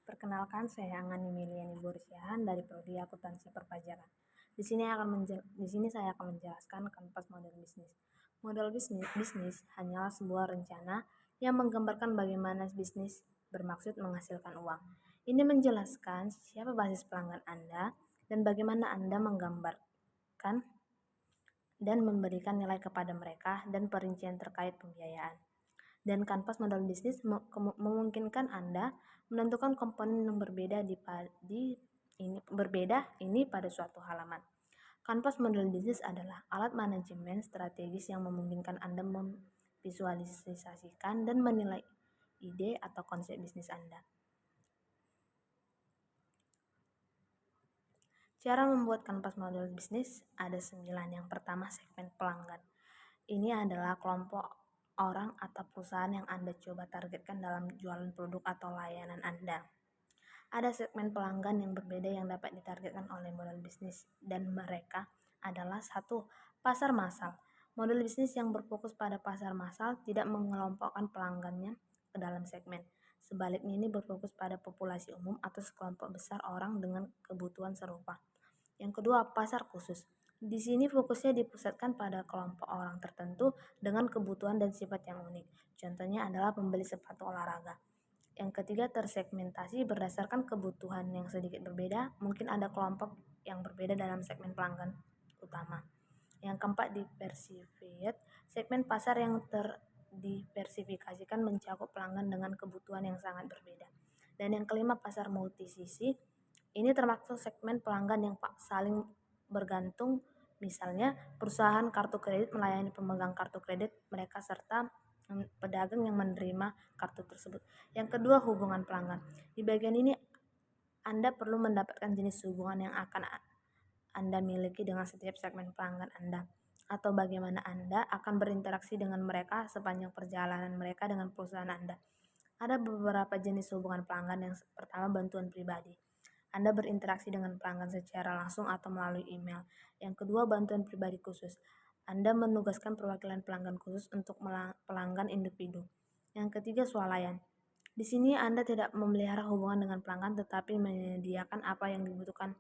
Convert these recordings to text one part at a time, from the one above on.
Perkenalkan, saya Angani Miliani Bursiahan dari Prodi Akuntansi Perpajakan. Di sini saya akan menjelaskan kanvas model bisnis. Model bisnis hanyalah sebuah rencana yang menggambarkan bagaimana bisnis bermaksud menghasilkan uang. Ini menjelaskan siapa basis pelanggan Anda dan bagaimana Anda menggambarkan dan memberikan nilai kepada mereka dan perincian terkait pembiayaan. Dan kanvas model bisnis memungkinkan Anda menentukan komponen yang berbeda ini pada suatu halaman. Kanvas model bisnis adalah alat manajemen strategis yang memungkinkan Anda memvisualisasikan dan menilai ide atau konsep bisnis Anda. Cara membuat kanvas model bisnis ada 9. Yang pertama, segmen pelanggan. Ini adalah kelompok orang atau perusahaan yang Anda coba targetkan dalam jualan produk atau layanan Anda. Ada segmen pelanggan yang berbeda yang dapat ditargetkan oleh model bisnis, dan mereka adalah 1. Pasar massal. Model bisnis yang berfokus pada pasar massal tidak mengelompokkan pelanggannya ke dalam segmen. Sebaliknya, ini berfokus pada populasi umum atau sekelompok besar orang dengan kebutuhan serupa. Yang kedua, pasar khusus. Di sini fokusnya dipusatkan pada kelompok orang tertentu dengan kebutuhan dan sifat yang unik. Contohnya adalah pembeli sepatu olahraga. Yang ketiga, tersegmentasi berdasarkan kebutuhan yang sedikit berbeda. Mungkin ada kelompok yang berbeda dalam segmen pelanggan utama. Yang keempat, diversified. Segmen pasar yang diversifikasikan mencakup pelanggan dengan kebutuhan yang sangat berbeda. Dan yang kelima, pasar multisisi. Ini termasuk segmen pelanggan yang saling bergantung, misalnya perusahaan kartu kredit melayani pemegang kartu kredit mereka serta pedagang yang menerima kartu tersebut. Yang kedua, hubungan pelanggan. Di bagian ini Anda perlu mendapatkan jenis hubungan yang akan Anda miliki dengan setiap segmen pelanggan Anda, atau bagaimana Anda akan berinteraksi dengan mereka sepanjang perjalanan mereka dengan perusahaan Anda. Ada beberapa jenis hubungan pelanggan. Yang pertama, bantuan pribadi. Anda berinteraksi dengan pelanggan secara langsung atau melalui email. Yang kedua, bantuan pribadi khusus. Anda menugaskan perwakilan pelanggan khusus untuk pelanggan individu. Yang ketiga, swalayan. Di sini Anda tidak memelihara hubungan dengan pelanggan, tetapi menyediakan apa yang dibutuhkan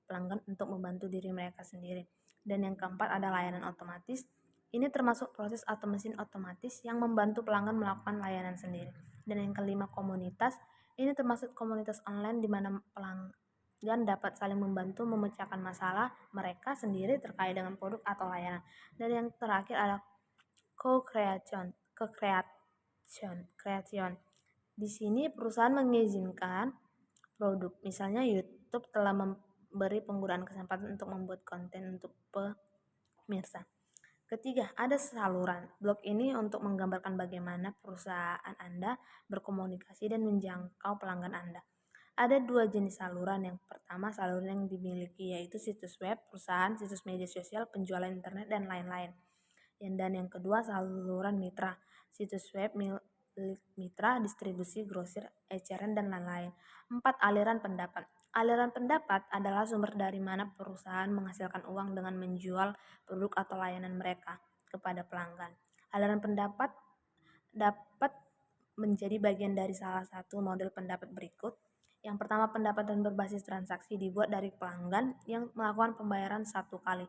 pelanggan untuk membantu diri mereka sendiri. Dan yang keempat, ada layanan otomatis. Ini termasuk proses atau mesin otomatis yang membantu pelanggan melakukan layanan sendiri. Dan yang kelima, komunitas. Ini termasuk komunitas online di mana pelanggan dapat saling membantu memecahkan masalah mereka sendiri terkait dengan produk atau layanan. Dan yang terakhir ada co-creation. Di sini perusahaan mengizinkan produk. Misalnya YouTube telah memberi penggunaan kesempatan untuk membuat konten untuk pemirsa. Ketiga, ada saluran. Blog ini untuk menggambarkan bagaimana perusahaan Anda berkomunikasi dan menjangkau pelanggan Anda. Ada 2 jenis saluran. Yang pertama, saluran yang dimiliki yaitu situs web, perusahaan, situs media sosial, penjualan internet, dan lain-lain. Dan yang kedua, saluran mitra, situs web milik mitra, distribusi, grosir, eceran, dan lain-lain. 4. Aliran pendapat. Aliran pendapat adalah sumber dari mana perusahaan menghasilkan uang dengan menjual produk atau layanan mereka kepada pelanggan. Aliran pendapat dapat menjadi bagian dari salah satu model pendapat berikut. Yang pertama, pendapatan berbasis transaksi dibuat dari pelanggan yang melakukan pembayaran satu kali.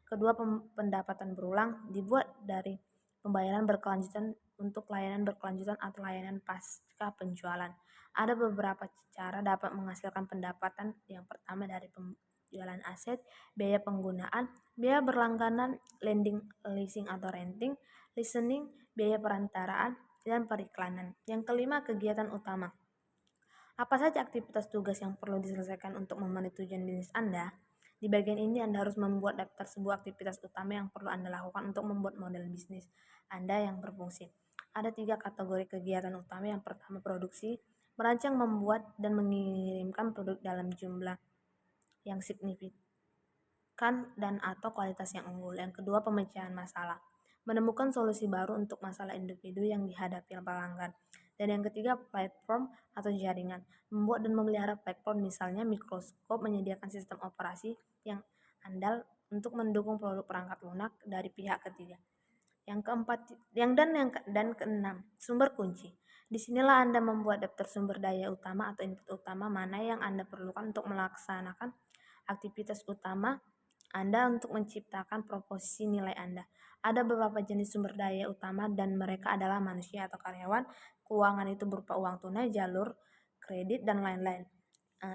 Kedua, pendapatan berulang dibuat dari pembayaran berkelanjutan untuk layanan berkelanjutan atau layanan pasca penjualan. Ada beberapa cara dapat menghasilkan pendapatan. Yang pertama, dari penjualan aset, biaya penggunaan, biaya berlangganan, lending, leasing atau renting, listening, biaya perantaraan, dan periklanan. Yang kelima, kegiatan utama. Apa saja aktivitas tugas yang perlu diselesaikan untuk memenuhi tujuan bisnis Anda? Di bagian ini Anda harus membuat daftar sebuah aktivitas utama yang perlu Anda lakukan untuk membuat model bisnis Anda yang berfungsi. Ada 3 kategori kegiatan utama. Yang pertama, produksi, merancang, membuat, dan mengirimkan produk dalam jumlah yang signifikan dan atau kualitas yang unggul. Yang kedua, pemecahan masalah, menemukan solusi baru untuk masalah individu yang dihadapi pelanggan. Dan yang ketiga, platform atau jaringan, membuat dan memelihara platform, misalnya Microsoft menyediakan sistem operasi yang andal untuk mendukung produk perangkat lunak dari pihak ketiga. Yang keempat, dan keenam, sumber kunci. Disinilah Anda membuat daftar sumber daya utama atau input utama mana yang Anda perlukan untuk melaksanakan aktivitas utama Anda untuk menciptakan proposisi nilai Anda. Ada beberapa jenis sumber daya utama dan mereka adalah manusia atau karyawan, keuangan itu berupa uang tunai, jalur, kredit, dan lain-lain.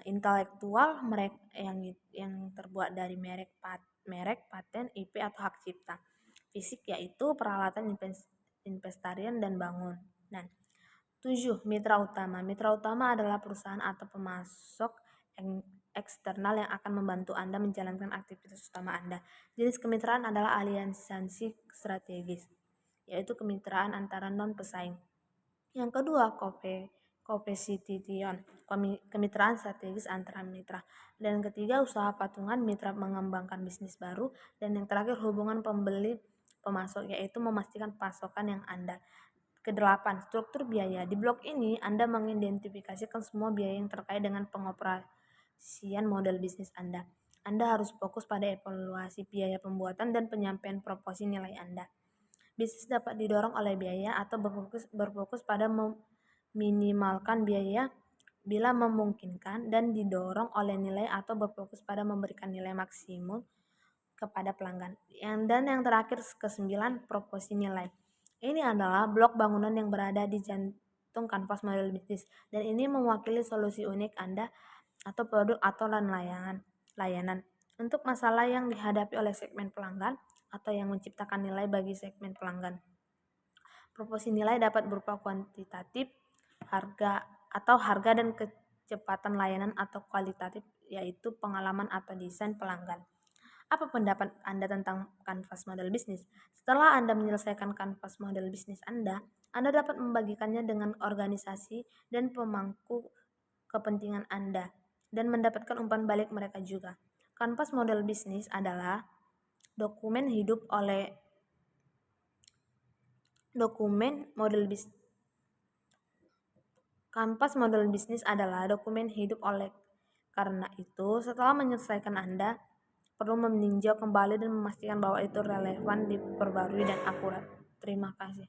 Intelektual mereka yang terbuat dari merek, paten, IP atau hak cipta. Fisik yaitu peralatan investarian dan bangun. Dan 7. Mitra utama. Mitra utama adalah perusahaan atau pemasok eksternal yang akan membantu Anda menjalankan aktivitas utama Anda. Jenis kemitraan adalah aliansi strategis, yaitu kemitraan antara non-pesaing. Yang kedua, competition, kemitraan strategis antara mitra. Dan yang ketiga, usaha patungan, mitra mengembangkan bisnis baru. Dan yang terakhir, hubungan pembeli pemasok, yaitu memastikan pasokan yang Anda. Kedelapan, struktur biaya. Di blok ini, Anda mengidentifikasikan semua biaya yang terkait dengan pengoperasian model bisnis Anda. Anda harus fokus pada evaluasi biaya pembuatan dan penyampaian proposi nilai Anda. Bisnis dapat didorong oleh biaya atau berfokus pada meminimalkan biaya bila memungkinkan, dan didorong oleh nilai atau berfokus pada memberikan nilai maksimum kepada pelanggan. Dan yang terakhir, ke-9, proposi nilai. Ini adalah blok bangunan yang berada di jantung kanvas model bisnis, dan ini mewakili solusi unik Anda atau produk atau layanan untuk masalah yang dihadapi oleh segmen pelanggan atau yang menciptakan nilai bagi segmen pelanggan. Proposi nilai dapat berupa kuantitatif, harga dan kecepatan layanan, atau kualitatif, yaitu pengalaman atau desain pelanggan. Apa pendapat Anda tentang kanvas model bisnis? Setelah Anda menyelesaikan kanvas model bisnis Anda dapat membagikannya dengan organisasi dan pemangku kepentingan Anda dan mendapatkan umpan balik mereka juga. Kanvas model bisnis adalah dokumen hidup oleh karena itu, setelah menyelesaikan Anda perlu meninjau kembali dan memastikan bahwa itu relevan, diperbarui, dan akurat. Terima kasih.